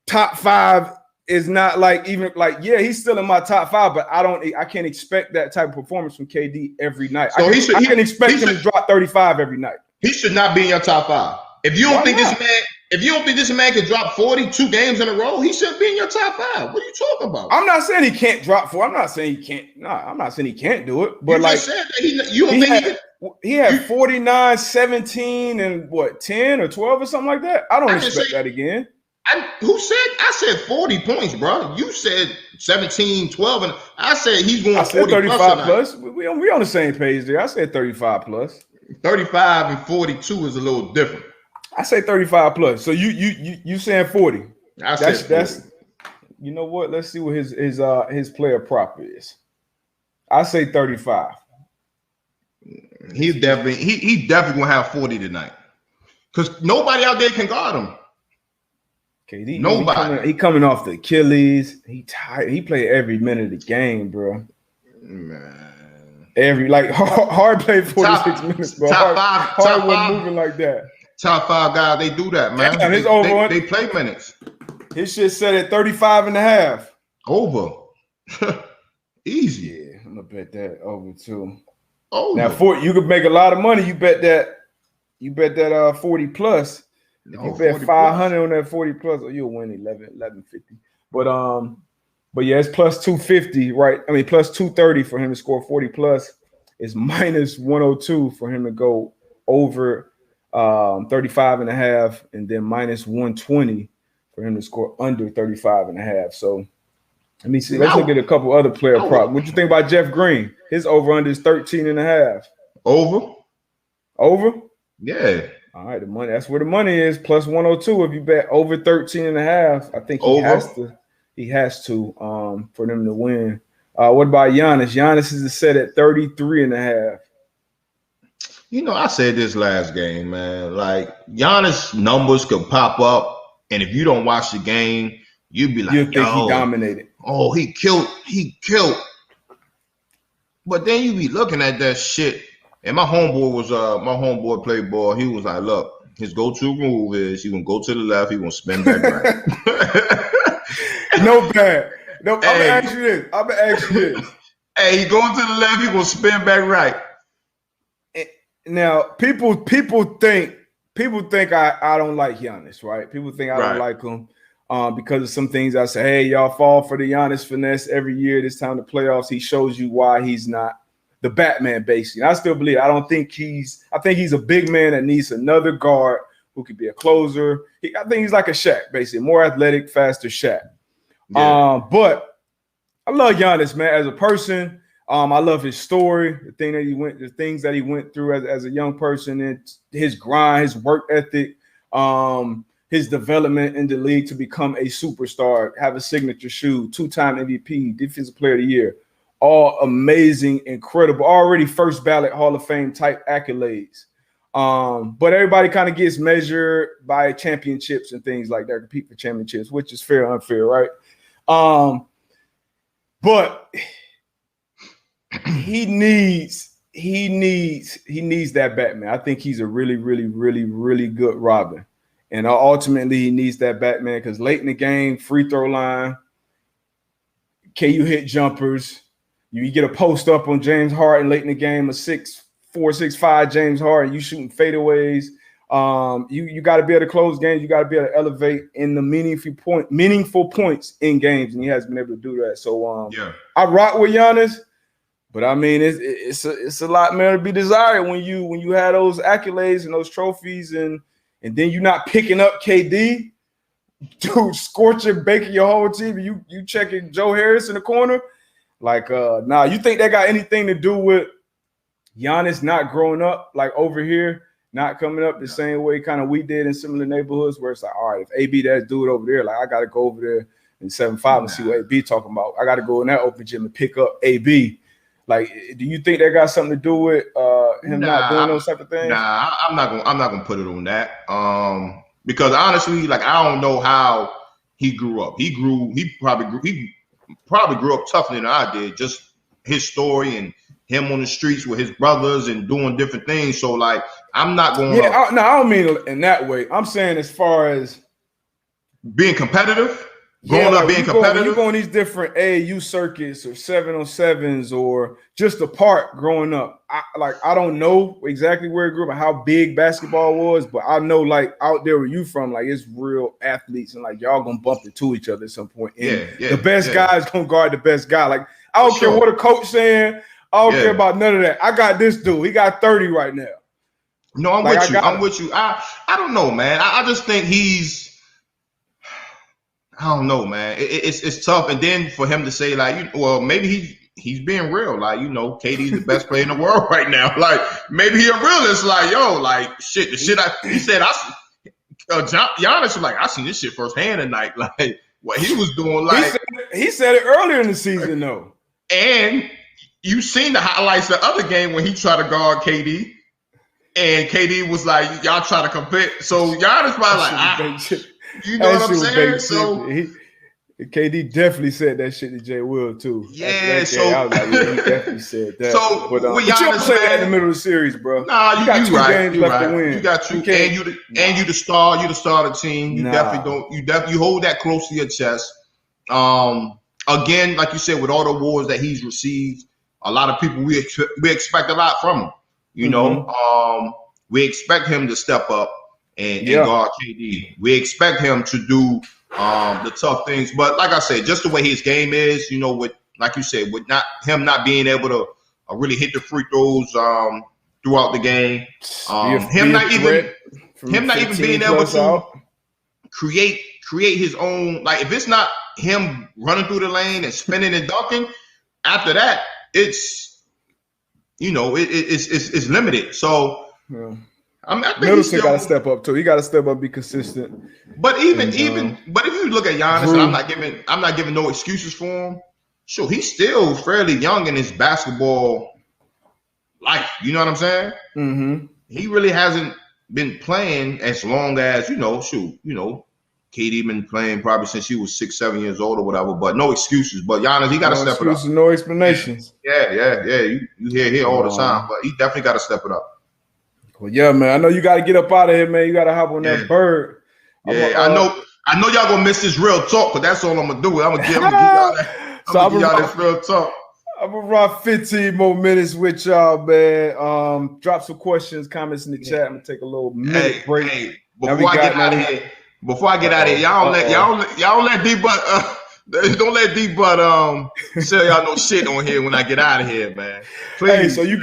top 5 is not like even like, yeah, he's still in my top 5, but I can't expect that type of performance from KD every night. So I can expect him to drop 35 every night. He should not be in your top 5. If you don't think this man can drop 42 games in a row, he shouldn't be in your top 5. What are you talking about? I'm not saying he can't drop 4. I'm not saying he can't. No, I'm not saying he can't do it. But you like just said that you don't think he had 49, 17, and what, 10 or 12 or something like that. I don't expect that again. I said 40 points, bro. You said 17, 12, and I said he's going 40 35 plus. We on the same page there. I said 35 plus. 35 and 42 is a little different. I say 35 plus. So you saying 40? That's you know what? Let's see what his player prop is. I say 35. He definitely gonna have 40 tonight, because nobody out there can guard him. KD, nobody. He coming off the Achilles. He tired. He played every minute of the game, bro. Man, hard played 46 minutes, bro. Hard wasn't moving like that. Top 5 guys, they do that, man. Yeah, they play minutes. His shit set at 35 and a half. Over. Easy. Yeah, I'm gonna bet that over too. Over. Now, you could make a lot of money. You bet that 40 plus. If you bet 500 on that 40 plus, you'll win 1150. But yeah, it's plus 250, right? I mean, plus 230 for him to score 40 plus. It's minus 102 for him to go over 35 and a half, and then minus 120 for him to score under 35 and a half. So let me see. Let's look at a couple other player props. What you think about Jeff Green? His over under is 13 and a half. Over? Yeah. All right, the money. That's where the money is. Plus 102 if you bet over 13 and a half. I think he has to for them to win. What about Giannis? Giannis is set at 33 and a half. You know, I said this last game, man. Like, Giannis numbers could pop up, and if you don't watch the game, you'd be like, you think he dominated. Oh, he killed. But then you be looking at that shit. And my homeboy played ball. He was like, look, his go-to move is he gonna go to the left, he gonna spin back right. No bad. No, I'm gonna ask you this. Hey, he going to the left, he gonna spin back right. Now, people think I don't like Giannis, right? People think I don't like him because of some things I say. Hey, y'all fall for the Giannis finesse every year. This time the playoffs, he shows you why he's not the Batman, basically. And I still believe. I think he's a big man that needs another guard who could be a closer. I think he's like a Shaq, basically, more athletic, faster Shaq. Yeah. But I love Giannis, man, as a person. I love his story, the things that he went through as a young person, and his grind, his work ethic, his development in the league to become a superstar, have a signature shoe, 2-time MVP, Defensive Player of the Year. All amazing, incredible, already first ballot Hall of Fame type accolades. But everybody kind of gets measured by championships and things like that, compete for championships, which is fair or unfair, right? But he needs that Batman. I think he's a really, really, really, really good Robin. And ultimately he needs that Batman because late in the game, free throw line, can you hit jumpers? You get a post up on James Harden late in the game, a 6'4", 6'5" James Harden. You shooting fadeaways. You got to be able to close games. You got to be able to elevate in the meaningful points in games, and he has been able to do that. So I rock with Giannis, but I mean it's a lot, man, to be desired when you have those accolades and those trophies, and then you're not picking up KD, dude, scorching, baking your whole team. And you checking Joe Harris in the corner, like nah. You think that got anything to do with Giannis not growing up like over here? Not coming up the same way kind of we did in similar neighborhoods where it's like, all right, if AB that dude over there, like I got to go over there in 7-5 and see what AB talking about. I got to go in that open gym and pick up AB. Like, do you think that got something to do with him not doing those type of things? Nah, I'm not gonna put it on that. Because honestly, like I don't know how he grew up. He probably grew up tougher than I did. Just his story and him on the streets with his brothers and doing different things. So like, I'm not going. Yeah, I don't mean in that way. I'm saying as far as being competitive, being competitive. You go on these different AAU circuits or 7-on-7s or just apart growing up. I don't know exactly where it grew up and how big basketball was, but I know like out there where you from, like it's real athletes and like y'all gonna bump into each other at some point. And the best guy is gonna guard the best guy. Like I don't care what a coach saying. I don't care about none of that. I got this dude. He got 30 right now. No, I'm with you. I'm with you. I don't know, man. I just think I don't know, man. It's tough. And then for him to say like, well, maybe he's being real. Like, KD's the best player in the world right now. Like, maybe he a realist. Like, yo, like shit. The shit he said. Giannis was like, I seen this shit firsthand tonight. Like what he was doing. Like he said it earlier in the season though. And you seen the highlights of the other game when he tried to guard KD, and KD was like, "Y'all try to compare." So Giannis probably like, you know what I'm saying? So KD definitely said that shit to Jay Will too. Yeah, so I was like, he definitely said that. So but you don't say that in the middle of the series, bro. Nah, you got 2 games left to win. You got you the star. You the star of the team. You definitely don't. You definitely hold that close to your chest. Again, like you said, with all the awards that he's received. A lot of people we expect a lot from him, we expect him to step up and guard KD. We expect him to do the tough things, but like I said, just the way his game is, with like you said, with not being able to really hit the free throws throughout the game, him not even being able to create his own. Like if it's not him running through the lane and spinning and dunking, after that. It's it's limited. So I think Middleton got to step up too. He got to step up, be consistent. But but if you look at Giannis, and I'm not giving no excuses for him. Sure, he's still fairly young in his basketball life. You know what I'm saying? Mm-hmm. He really hasn't been playing as long as KD been playing probably since he was 6-7 years old or whatever, but no excuses. But Giannis, he got to step it up. No explanations. Yeah. You hear all the time, but he definitely got to step it up. Well, yeah, man. I know you got to get up out of here, man. You got to hop on that bird. Yeah, I know y'all gonna miss this real talk, but that's all I'm gonna do. I'm gonna give y'all this real talk. I'm gonna rock 15 more minutes with y'all, man. Drop some questions, comments in the chat. I'm gonna take a little minute break. Hey, before I get out of here, y'all don't let D-Butt sell y'all no shit on here when I get out of here, man. Please. Hey, so you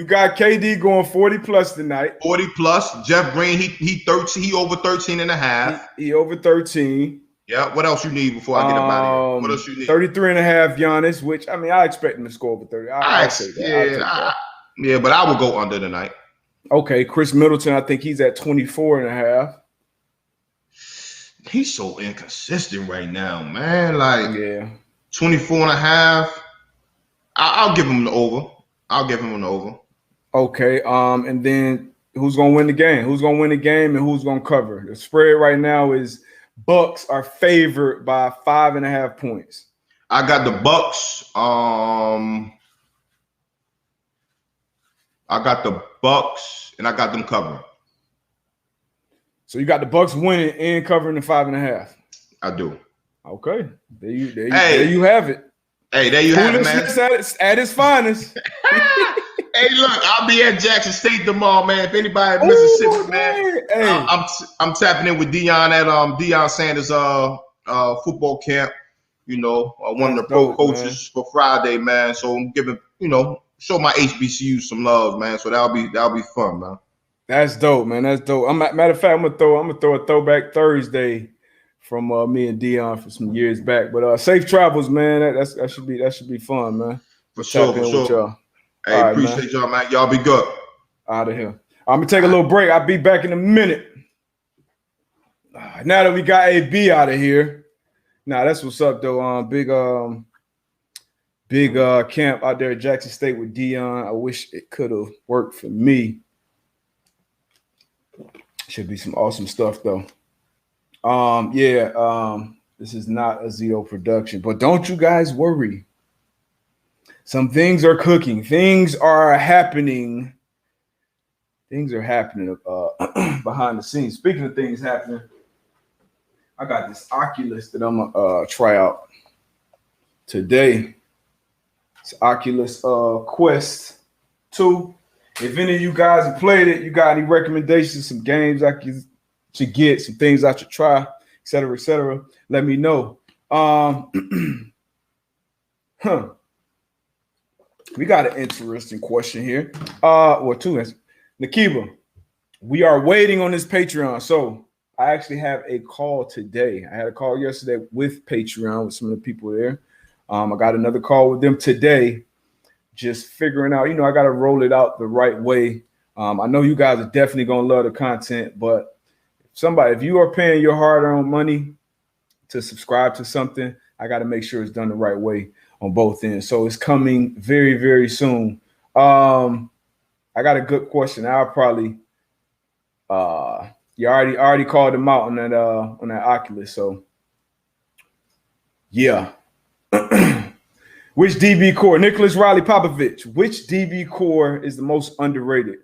got KD going 40 plus tonight. 40 plus. Jeff Green, he over 13 and a half. He over 13. Yeah. What else you need before I get up out of here? What else you need? 33 and a half Giannis, which I mean I expect him to score over 30. I'll say that. Yeah, but I will go under tonight. Okay, Chris Middleton, I think he's at 24 and a half. He's so inconsistent right now, man. Like 24 and a half. I'll give him the over. Okay. And then who's gonna win the game? Who's gonna win the game and who's gonna cover? The spread right now is Bucks are favored by 5.5 points. I got the Bucks. I got the Bucks and I got them covering. So you got the Bucks winning and covering the 5.5. I do. Okay. There you have it. Hey, there you have it, man. Foolishness at its finest. Hey, look, I'll be at Jackson State tomorrow, man. If anybody in Ooh, Mississippi, man, hey. I'm tapping in with Dion at Dion Sanders football camp. You know, one of the pro coaches, man, for Friday, man. So I'm giving, show my HBCU some love, man. So that'll be fun, man. That's dope, man. That's dope. Matter of fact, I'm gonna throw a throwback Thursday from me and Dion for some years back. But safe travels, man. That should be fun, man. For sure. With y'all. Hey, right, appreciate y'all, man. Y'all be good. Out of here. I'm gonna take a little break. I'll be back in a minute. Now that we got AB out of here, that's what's up though. Big camp out there at Jackson State with Dion. I wish it could have worked for me. Should be some awesome stuff though. This is not a Zito production, but don't you guys worry. Some things are cooking. Things are happening. Things are happening behind the scenes. Speaking of things happening, I got this Oculus that I'm gonna try out today. It's Oculus Quest 2. If any of you guys have played it, you got any recommendations, some games I should get, some things I should try, et cetera, let me know. We got an interesting question here. Or two. Nakiba, we are waiting on this Patreon. So I actually have a call today. I had a call yesterday with Patreon with some of the people there. I got another call with them today, just figuring out, I got to roll it out the right way. I know you guys are definitely going to love the content, but if you are paying your hard-earned money to subscribe to something, I got to make sure it's done the right way on both ends. So it's coming very, very soon. I got a good question. I'll probably you already called them out on that Oculus. So yeah. Which DB core? Nicholas Riley Popovich. Which DB core is the most underrated?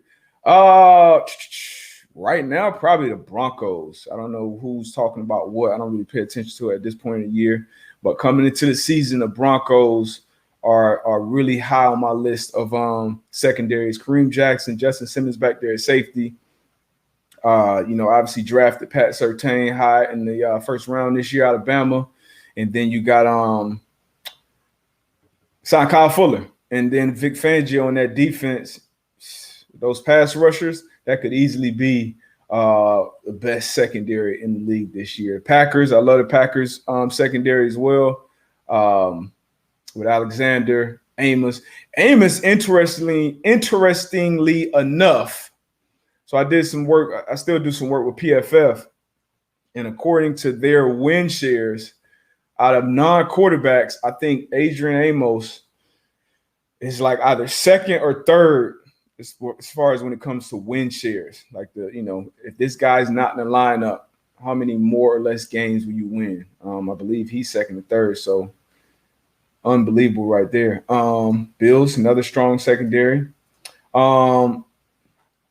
Right now, probably the Broncos. I don't know who's talking about what. I don't really pay attention to it at this point in the year. But coming into the season, the Broncos are really high on my list of secondaries. Kareem Jackson, Justin Simmons back there at safety. Obviously drafted Pat Surtain high in the first round this year out of Bama. And then you got signed Kyle Fuller. And then Vic Fangio on that defense. Those pass rushers, that could easily be the best secondary in the league this year. Packers, I love the Packers secondary as well. With Alexander, Amos. Amos, interestingly enough, so I did some work. I still do some work with PFF. And according to their win shares, out of non-quarterbacks, I think Adrian Amos is like either second or third as far as when it comes to win shares. Like if this guy's not in the lineup, how many more or less games will you win? I believe he's second or third. So unbelievable right there. Bills, another strong secondary.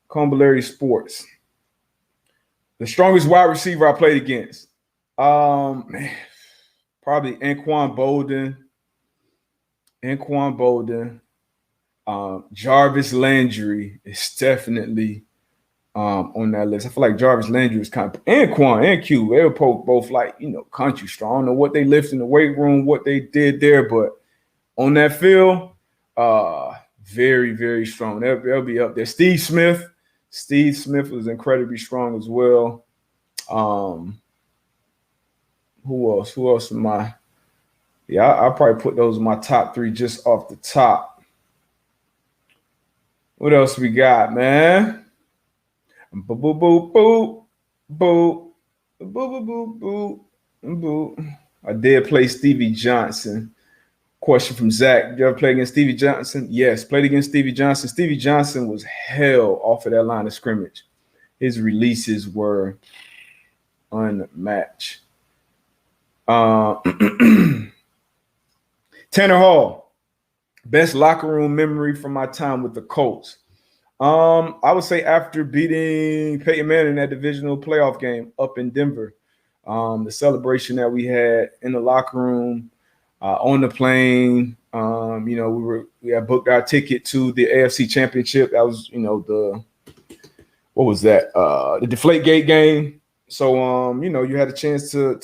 Combalary Sports. The strongest wide receiver I played against. Probably Anquan Bolden. Jarvis Landry is definitely on that list. I feel like Jarvis Landry was kind of, and Quan and Q, they were both like, country strong. I don't know what they lift in the weight room, what they did there, but on that field, very, very strong. They'll be up there. Steve Smith was incredibly strong as well. Who else am I? Yeah, I'll probably put those in my top three just off the top. What else we got, man? Boop, boop, boop, boop, boop, boop, boop, boop, boop, boop. I did play Stevie Johnson. Question from Zach. Did you ever play against Stevie Johnson? Yes, played against Stevie Johnson. Stevie Johnson was hell off of that line of scrimmage. His releases were unmatched. Tanner Hall. Best locker room memory from my time with the Colts. I would say after beating Peyton Manning in that divisional playoff game up in Denver, the celebration that we had in the locker room, On the plane, we had booked our ticket to the AFC Championship. That was, what was that? The Deflategate game. So, you had a chance to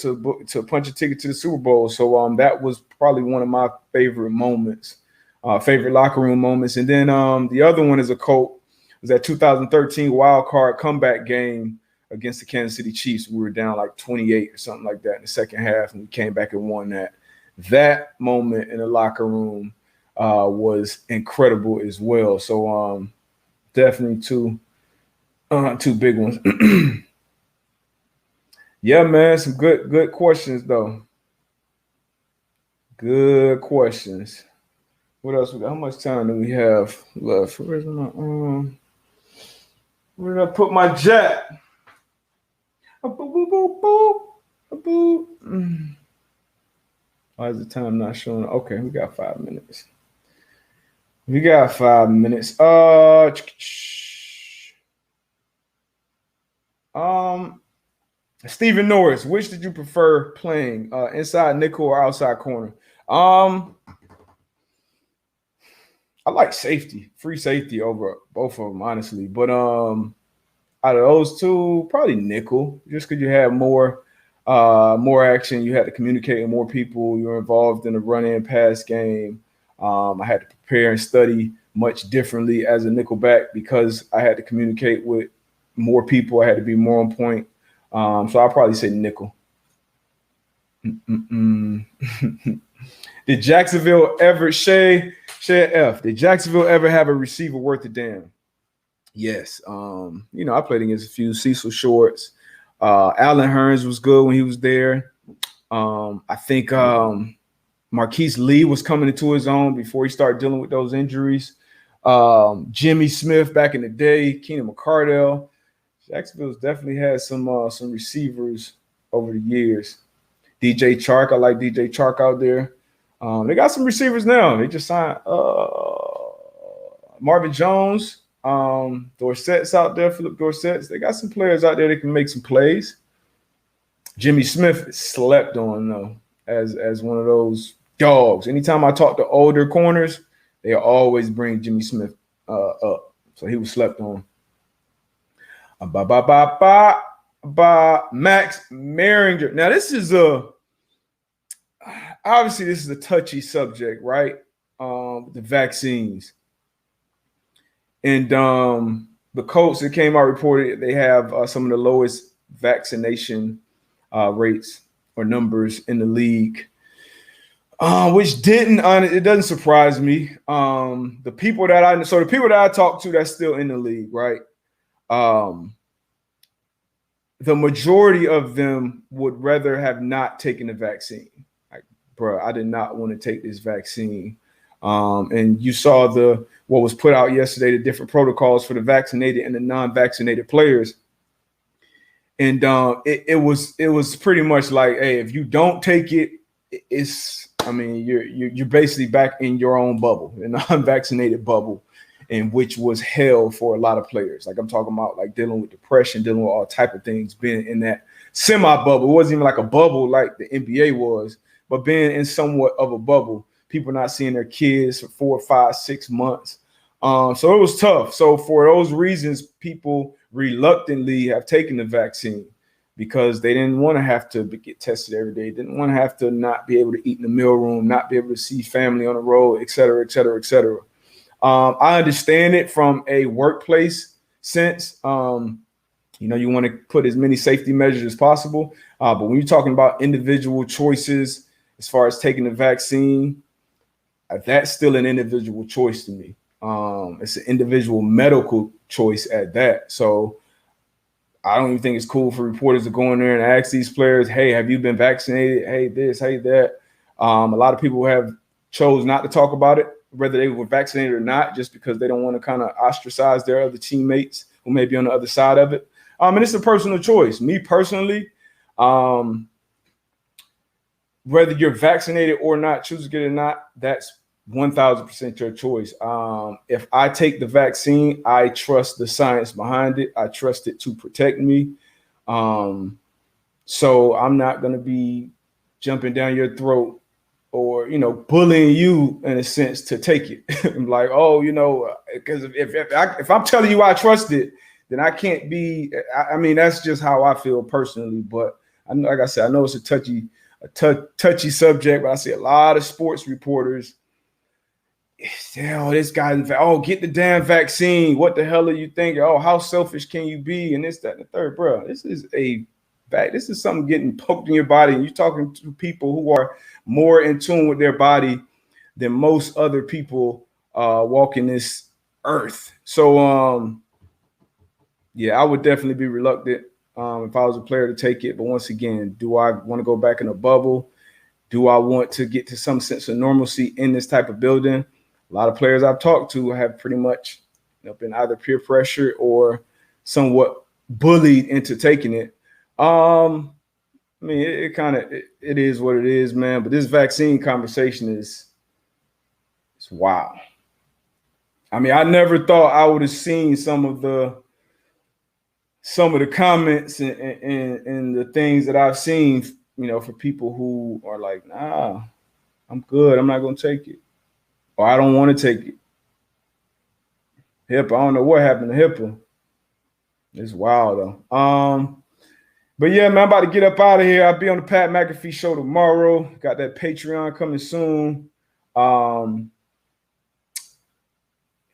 punch a ticket to the Super Bowl. So, that was probably one of my favorite moments, favorite locker room moments. And then the other one is a Colt. It was that 2013 wild card comeback game against the Kansas City Chiefs. We were down like 28 or something like that in the second half, and we came back and won that. That moment in the locker room was incredible as well. So definitely two big ones. Yeah, man, some good questions though. Good questions. What else we got? How much time do we have left? Where's my where did I put my jet? Boop, boop, boop, boop, boop. Why is the time not showing? Okay, we got 5 minutes. We got 5 minutes. Stephen Norris, which did you prefer playing, inside nickel or outside corner? I like safety, free safety over both of them, honestly. But out of those two, probably nickel, just because you had more action. You had to communicate with more people. You were involved in the run-in pass game. I had to prepare and study much differently as a nickelback because I had to communicate with more people. I had to be more on point. So I'll probably say nickel. Did Jacksonville ever, Shay F, did Jacksonville ever have a receiver worth a damn? Yes. I played against a few. Cecil Shorts. Allen Hearns was good when he was there. I think Marquise Lee was coming into his own before he started dealing with those injuries. Jimmy Smith back in the day, Keenan McCardell. Jacksonville's definitely had some receivers over the years. DJ Chark, I like DJ Chark out there. They got some receivers now. They just signed Marvin Jones, Dorsett's out there, Philip Dorsett's. They got some players out there that can make some plays. Jimmy Smith is slept on though, as one of those dogs. Anytime I talk to older corners, they always bring Jimmy Smith up. So he was slept on. Max Maringer. Now this is obviously this is a touchy subject, right? The vaccines. And the Colts that came out reported they have some of the lowest vaccination rates or numbers in the league, which it doesn't surprise me. The people that I talk to that's still in the league, right? The majority of them would rather have not taken the vaccine. Like, bro, I did not want to take this vaccine. And you saw what was put out yesterday, the different protocols for the vaccinated and the non-vaccinated players. And it was pretty much like, hey, if you don't take it, you're basically back in your own bubble, in the unvaccinated bubble, and which was hell for a lot of players. Like I'm talking about, like dealing with depression, dealing with all type of things, being in that semi-bubble. It wasn't even like a bubble like the NBA was, but being in somewhat of a bubble. People not seeing their kids for 4, 5, 6 months. So it was tough. So for those reasons, people reluctantly have taken the vaccine because they didn't want to have to get tested every day. Didn't want to have to not be able to eat in the meal room, not be able to see family on the road, et cetera, et cetera, et cetera. I understand it from a workplace sense. You want to put as many safety measures as possible. But when you're talking about individual choices, as far as taking the vaccine, that's still an individual choice to me. It's an individual medical choice at that. So I don't even think it's cool for reporters to go in there and ask these players, hey, have you been vaccinated? Hey, this, hey, that. A lot of people have chose not to talk about it, whether they were vaccinated or not, just because they don't want to kind of ostracize their other teammates who may be on the other side of it. And it's a personal choice. Me personally, whether you're vaccinated or not, choose to get it or not, that's 1,000% your choice. If I take the vaccine, I trust the science behind it. I trust it to protect me. So I'm not going to be jumping down your throat or bullying you in a sense to take it. I'm like, oh, because if I'm telling you I trust it, then I can't be. I mean, that's just how I feel personally. But like I said, I know it's a touchy subject, but I see a lot of sports reporters. This guy, get the damn vaccine. What the hell are you thinking? Oh, how selfish can you be? And this, that, and the third, bro. This is something getting poked in your body. And you're talking to people who are more in tune with their body than most other people walking this earth. So, yeah, I would definitely be reluctant if I was a player to take it. But once again, do I want to go back in a bubble? Do I want to get to some sense of normalcy in this type of building? A lot of players I've talked to have pretty much been either peer pressure or somewhat bullied into taking it. I mean, it is what it is, man. But this vaccine conversation it's wild. I mean, I never thought I would have seen some of the comments and the things that I've seen, for people who are like, nah, I'm good. I'm not going to take it. Or I don't want to take it. HIPAA, I don't know what happened to HIPAA. It's wild, though. But yeah, man, I'm about to get up out of here. I'll be on the Pat McAfee show tomorrow. Got that Patreon coming soon. Yeah,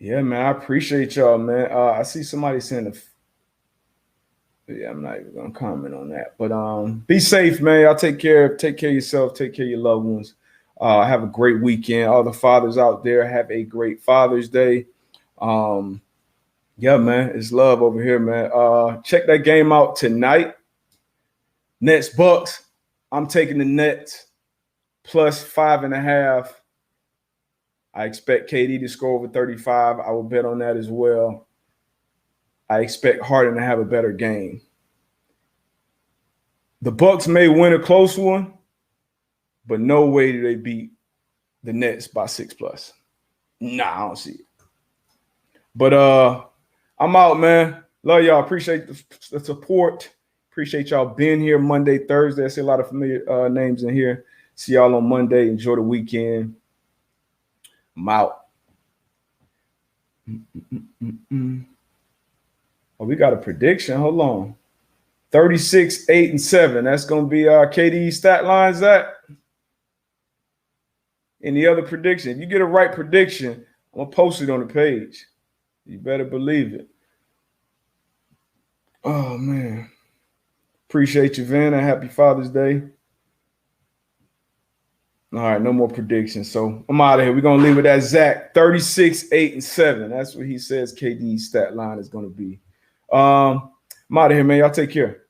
man, I appreciate y'all, man. I see somebody saying I'm not even gonna comment on that. But be safe, man. Y'all take care of yourself, take care of your loved ones. Have a great weekend. All the fathers out there, have a great Father's Day. Yeah, man, it's love over here, man. Check that game out tonight. Nets Bucks. I'm taking the Nets plus 5.5. I expect KD to score over 35. I will bet on that as well. I expect Harden to have a better game. The Bucks may win a close one, but no way do they beat the Nets by 6+. Nah, I don't see it. But I'm out, man. Love y'all. Appreciate the support. Appreciate y'all being here Monday, Thursday. I see a lot of familiar names in here. See y'all on Monday. Enjoy the weekend. I'm out. Oh, we got a prediction. Hold on. 36, 8, and 7. That's going to be KD's stat line, Zach. Any other prediction? If you get a right prediction, I'm going to post it on the page. You better believe it. Oh, man. Appreciate you, Vanna. Happy Father's Day. All right, no more predictions. So I'm out of here. We're going to leave it at Zach. 36, 8, and 7. That's what he says KD's stat line is going to be. I'm out of here, man. Y'all take care.